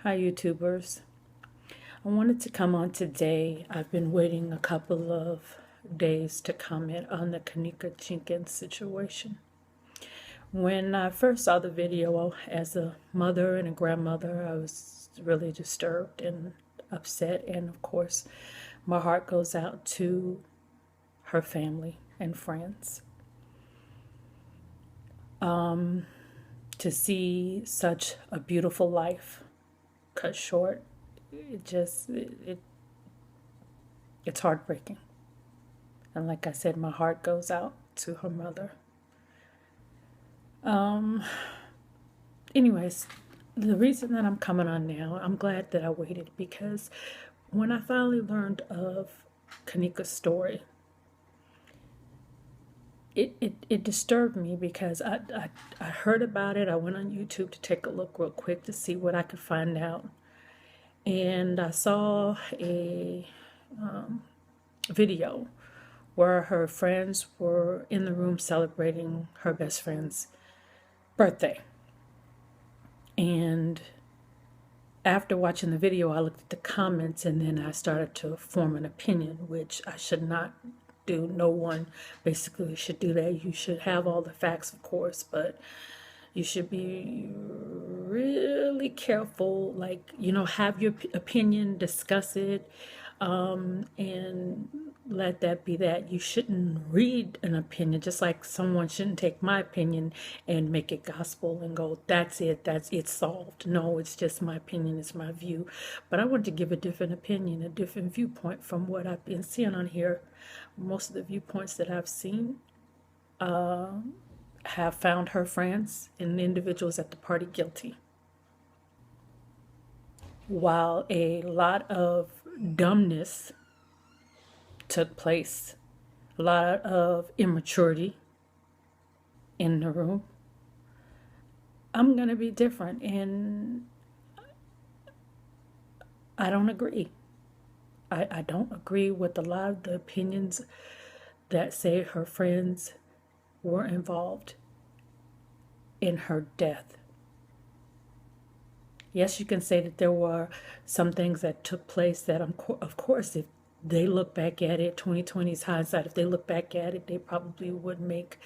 Hi YouTubers. I wanted to come on today. I've been waiting a couple of days to comment on the Kenneka Jenkins situation. When I first saw the video as a mother and a grandmother, I was really disturbed and upset, and of course my heart goes out to her family and friends. To see such a beautiful life cut short, it's heartbreaking. And like I said, my heart goes out to her mother. Anyways, the reason that I'm coming on now, I'm glad that I waited, because when I finally learned of Kenneka's story, it disturbed me, because I heard about it. I went on YouTube to take a look real quick to see what I could find out. And I saw a video where her friends were in the room celebrating her best friend's birthday. And after watching the video, I looked at the comments, and then I started to form an opinion, which I should not do. No one basically should do that. You should have all the facts, of course, but you should be really careful. Like, have your opinion, discuss it, and let that be that. You shouldn't read an opinion, just like someone shouldn't take my opinion and make it gospel and go, that's it solved. No, it's just my opinion, it's my view. But I want to give a different opinion, a different viewpoint from what I've been seeing on here. Most of the viewpoints that I've seen have found her friends and individuals at the party guilty, while a lot of dumbness took place, a lot of immaturity in the room. I'm going to be different, and I don't agree. I don't agree with a lot of the opinions that say her friends were involved in her death. Yes, you can say that there were some things that took place that, of course, if they look back at it, 2020's hindsight, if they look back at it, they probably would make,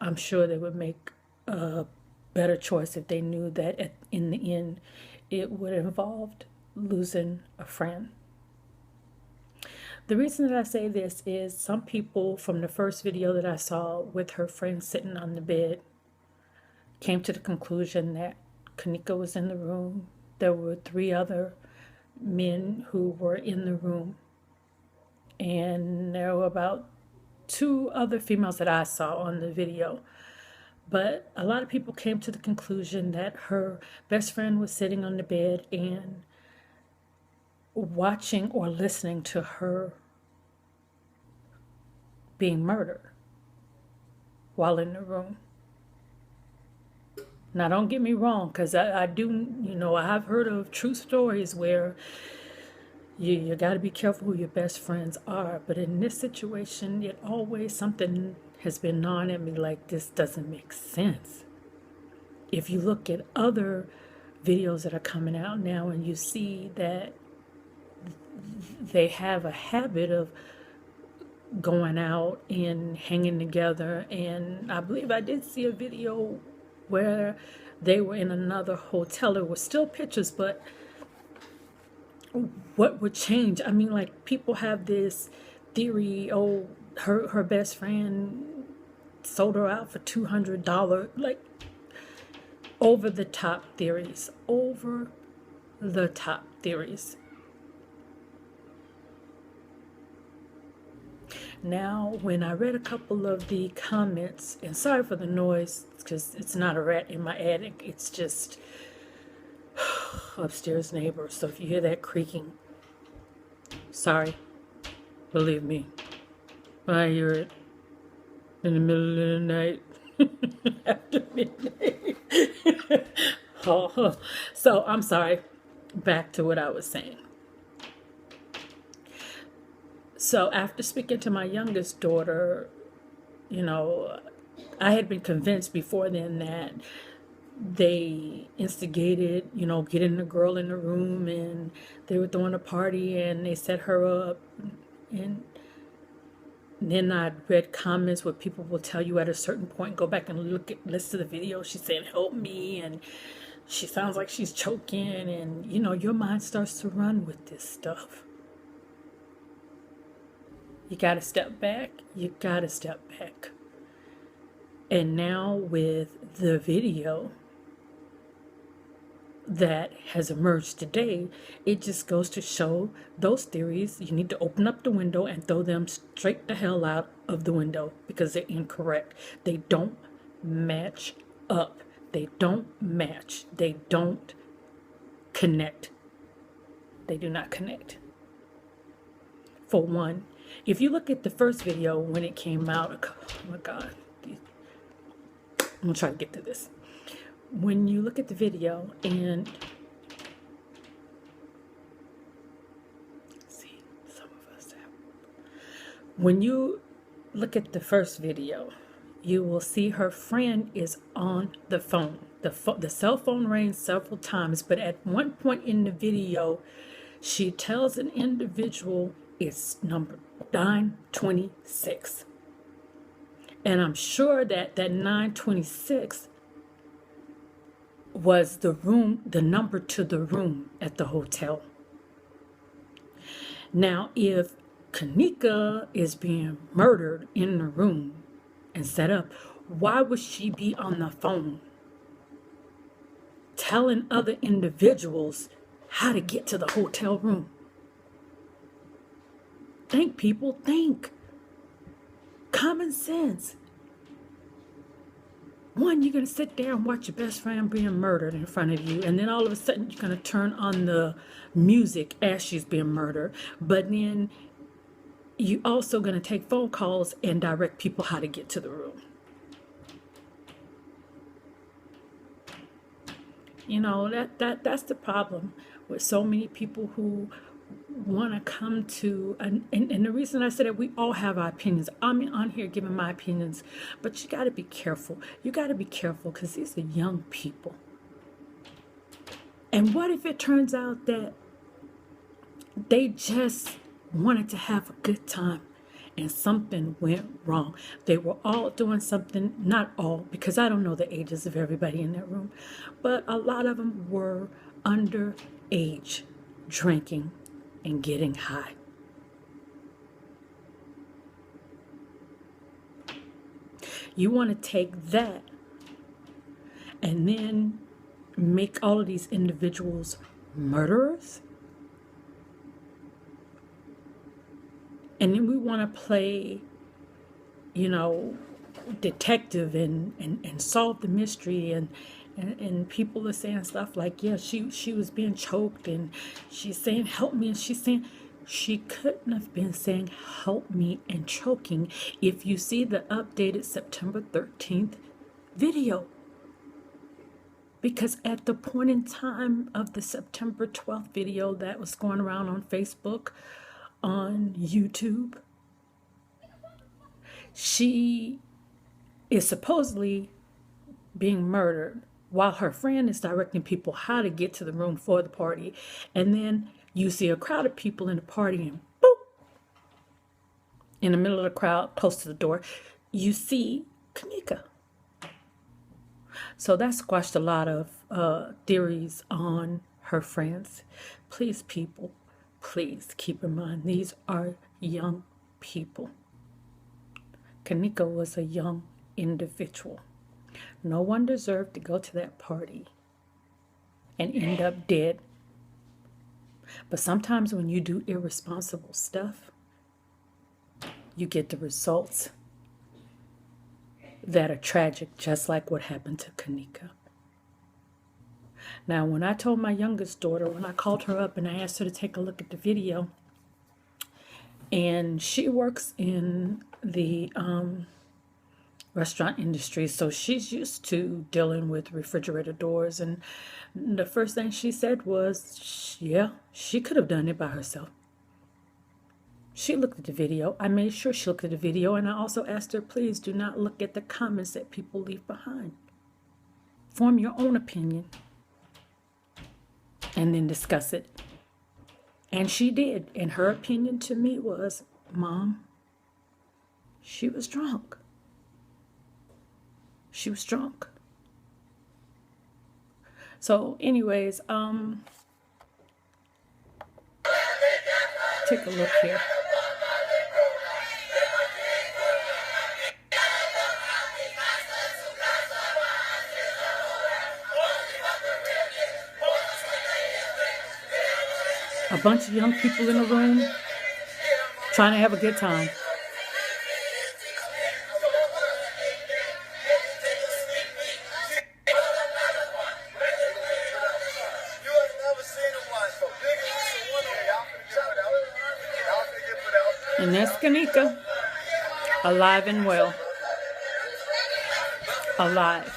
I'm sure they would make a better choice if they knew that in the end it would have involved losing a friend. The reason that I say this is some people from the first video that I saw with her friend sitting on the bed came to the conclusion that Kenneka was in the room. There were 3 other men who were in the room, and there were about 2 other females that I saw on the video. But a lot of people came to the conclusion that her best friend was sitting on the bed and watching or listening to her being murdered while in the room. Now, don't get me wrong, because I do, I've heard of true stories where you got to be careful who your best friends are. But in this situation, it always, something has been gnawing at me like, this doesn't make sense. If you look at other videos that are coming out now, and you see that they have a habit of going out and hanging together. And I believe I did see a video where they were in another hotel. There were still pictures, but what would change? I mean, like, people have this theory, oh, her best friend sold her out for $200, like, over the top theories. Now, when I read a couple of the comments, and sorry for the noise, because it's not a rat in my attic, it's just upstairs neighbor. So if you hear that creaking, sorry, believe me, I hear it in the middle of the night, after midnight. So I'm sorry, back to what I was saying. So after speaking to my youngest daughter, I had been convinced before then that they instigated, you know, getting the girl in the room, and they were throwing a party, and they set her up. And then I read comments where people will tell you at a certain point, go back and listen to the video. She's saying, help me, and she sounds like she's choking, and you know, your mind starts to run with this stuff. You got to step back. You got to step back. And now with the video that has emerged today, it just goes to show those theories. You need to open up the window and throw them straight the hell out of the window, because they're incorrect. They don't match up. They don't match. They don't connect. They do not connect. For one, if you look at the first video when it came out, oh my God, I'm gonna try to get to this. When you look at the video and see, some of us have. When you look at the first video, you will see her friend is on the phone. The cell phone rings several times, but at one point in the video, she tells an individual it's number 926. And I'm sure that 926 was the room, the number to the room at the hotel. Now, if Kenneka is being murdered in the room and set up, why would she be on the phone telling other individuals how to get to the hotel room? Think, people, think. Common sense. One, you're going to sit there and watch your best friend being murdered in front of you, and then all of a sudden you're going to turn on the music as she's being murdered. But then you also going to take phone calls and direct people how to get to the room. You know, that's the problem with so many people who want to come to, and the reason I said that, we all have our opinions. I'm on here giving my opinions, but you got to be careful. You got to be careful, because these are young people. And what if it turns out that they just wanted to have a good time and something went wrong? They were all doing something, not all, because I don't know the ages of everybody in that room, but a lot of them were underage, drinking and getting high. You want to take that and then make all of these individuals murderers? And then we want to play, you know, detective and solve the mystery, and people are saying stuff like, yeah, she was being choked, and she's saying help me, and she's saying, she couldn't have been saying help me and choking if you see the updated September 13th video. Because at the point in time of the September 12th video that was going around on Facebook, on YouTube, she is supposedly being murdered while her friend is directing people how to get to the room for the party. And then you see a crowd of people in the party, and boop, in the middle of the crowd, close to the door, you see Kenneka. So that squashed a lot of theories on her friends. Please, people, please keep in mind, these are young people. Kenneka was a young individual. No one deserved to go to that party and end up dead. But sometimes when you do irresponsible stuff, you get the results that are tragic, just like what happened to Kenneka. Now, when I told my youngest daughter, when I called her up and I asked her to take a look at the video, and she works in the restaurant industry, so she's used to dealing with refrigerator doors, and the first thing she said was, yeah, she could have done it by herself. She looked at the video. I made sure she looked at the video, and I also asked her, please do not look at the comments that people leave behind. form your own opinion, and then discuss it. And she did. And her opinion to me was, Mom, she was drunk. She was drunk. So anyways, take a look here. A bunch of young people in the room trying to have a good time. And that's Kenneka, alive and well. Alive.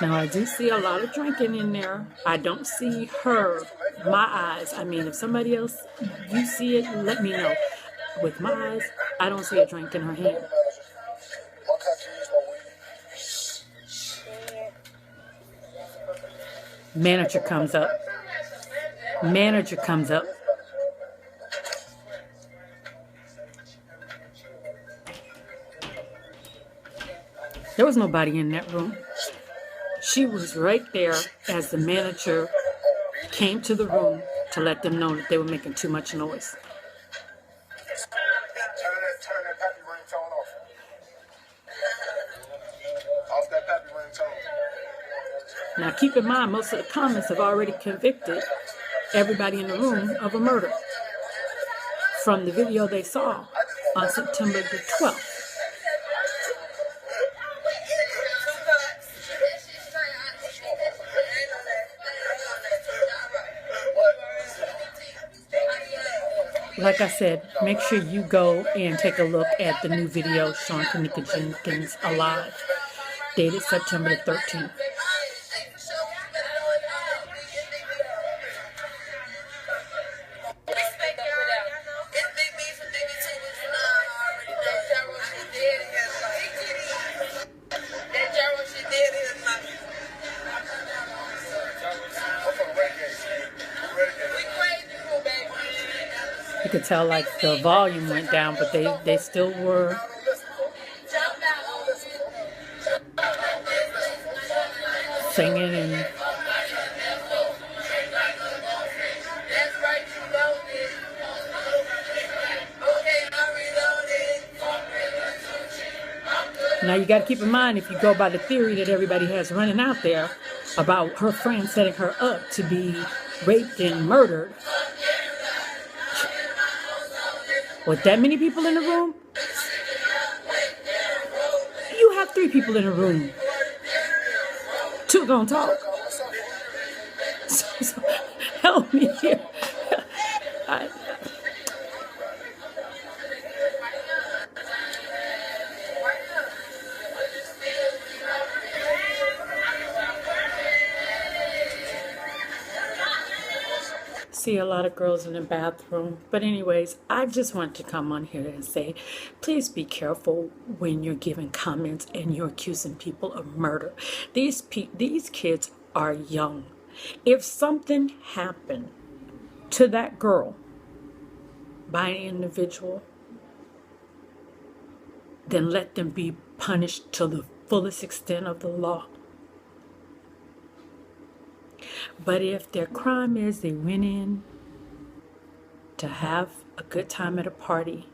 Now, I do see a lot of drinking in there. I don't see her, my eyes. I mean, if somebody else, you see it, let me know. With my eyes, I don't see a drink in her hand. Manager comes up. Manager comes up. There was nobody in that room. She was right there as the manager came to the room to let them know that they were making too much noise. Turn that pappy ringtone off. Off that pappy ringtone. Now keep in mind, most of the comments have already convicted everybody in the room of a murder from the video they saw on September the 12th. Like I said, make sure you go and take a look at the new video showing Kenneka Jenkins alive, dated September the 13th. You could tell like the volume went down, but they still were singing and now you got to keep in mind, if you go by the theory that everybody has running out there about her friend setting her up to be raped and murdered, with that many people in the room, you have 3 people in the room. 2 gonna talk. So help me here. See a lot of girls in the bathroom, but anyways, I just want to come on here and say, please be careful when you're giving comments and you're accusing people of murder. These kids are young. If something happened to that girl by an individual, then let them be punished to the fullest extent of the law. But if their crime is they went in to have a good time at a party,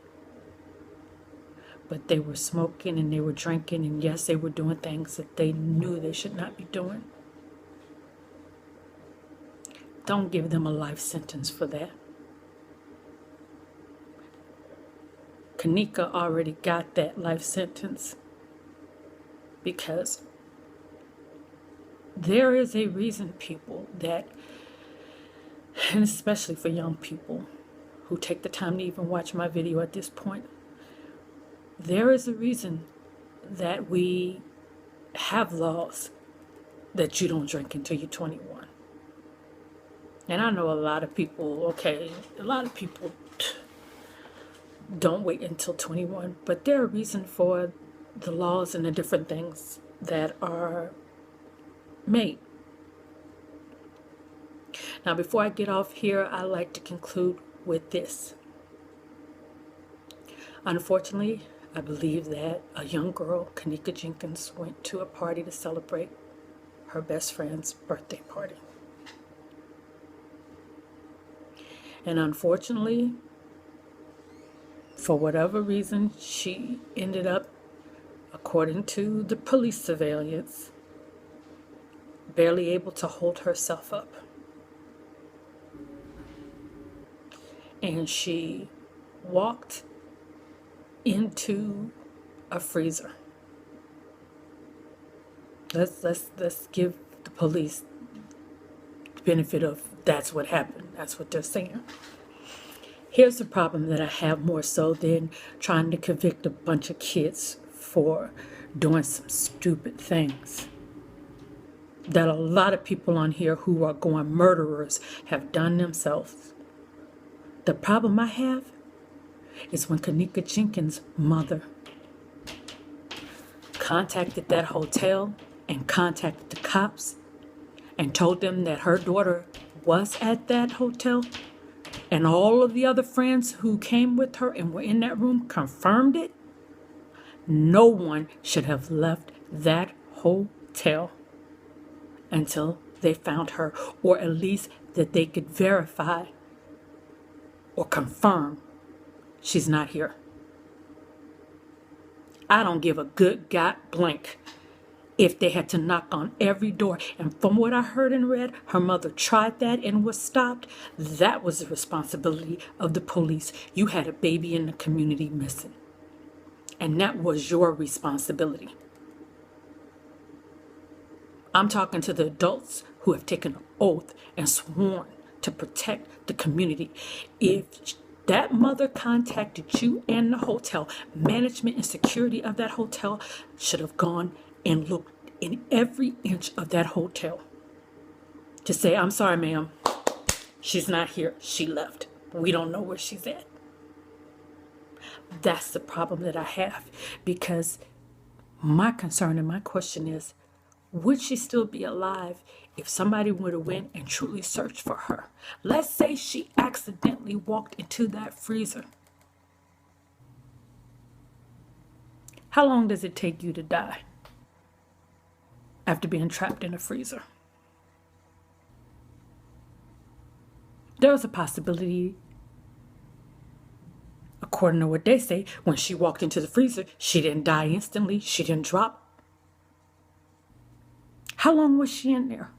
but they were smoking and they were drinking, and yes, they were doing things that they knew they should not be doing, don't give them a life sentence for that. Kenneka already got that life sentence because there is a reason, people, that, and especially for young people who take the time to even watch my video at this point, there is a reason that we have laws that you don't drink until you're 21. And I know a lot of people, okay, a lot of people don't wait until 21. But there are reasons for the laws and the different things that are made. Now, before I get off here, I like to conclude with this. Unfortunately, I believe that a young girl, Kenneka Jenkins, went to a party to celebrate her best friend's birthday party. And unfortunately, for whatever reason, she ended up, according to the police surveillance, barely able to hold herself up. And she walked into a freezer. Let's give the police the benefit of that's what happened. That's what they're saying. Here's the problem that I have more so than trying to convict a bunch of kids for doing some stupid things that a lot of people on here who are going murderers have done themselves. The problem I have is when Kenneka Jenkins' mother contacted that hotel and contacted the cops and told them that her daughter was at that hotel, and all of the other friends who came with her and were in that room confirmed it. No one should have left that hotel until they found her, or at least that they could verify or confirm she's not here. I don't give a good god blank if they had to knock on every door. And from what I heard and read, her mother tried that and was stopped. That was the responsibility of the police. You had a baby in the community missing, and that was your responsibility. I'm talking to the adults who have taken an oath and sworn to protect the community. If that mother contacted you and the hotel, management and security of that hotel should have gone and looked in every inch of that hotel to say, I'm sorry, ma'am, she's not here. She left. We don't know where she's at. That's the problem that I have, because my concern and my question is, would she still be alive if somebody would have went and truly searched for her? Let's say she accidentally walked into that freezer. How long does it take you to die after being trapped in a freezer? There's a possibility, according to what they say, when she walked into the freezer, she didn't die instantly. She didn't drop. How long was she in there?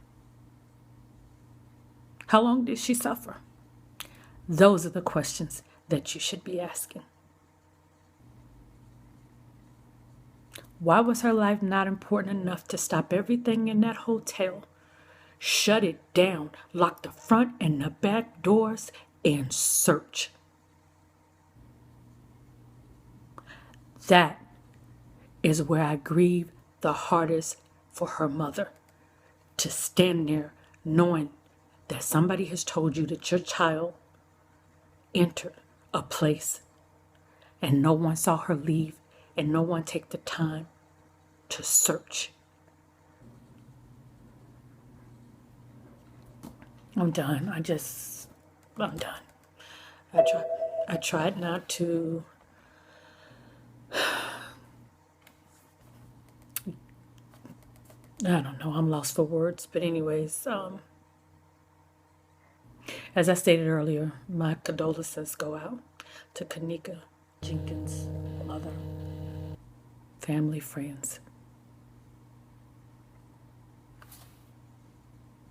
How long did she suffer? Those are the questions that you should be asking. Why was her life not important enough to stop everything in that hotel, shut it down, lock the front and the back doors, and search? That is where I grieve the hardest for her mother, to stand there knowing that somebody has told you that your child entered a place and no one saw her leave and no one take the time to search. I'm done. I'm done. I tried not to I don't know, I'm lost for words. But anyways, as I stated earlier, my condolences go out to Kenneka Jenkins' mother, family, friends.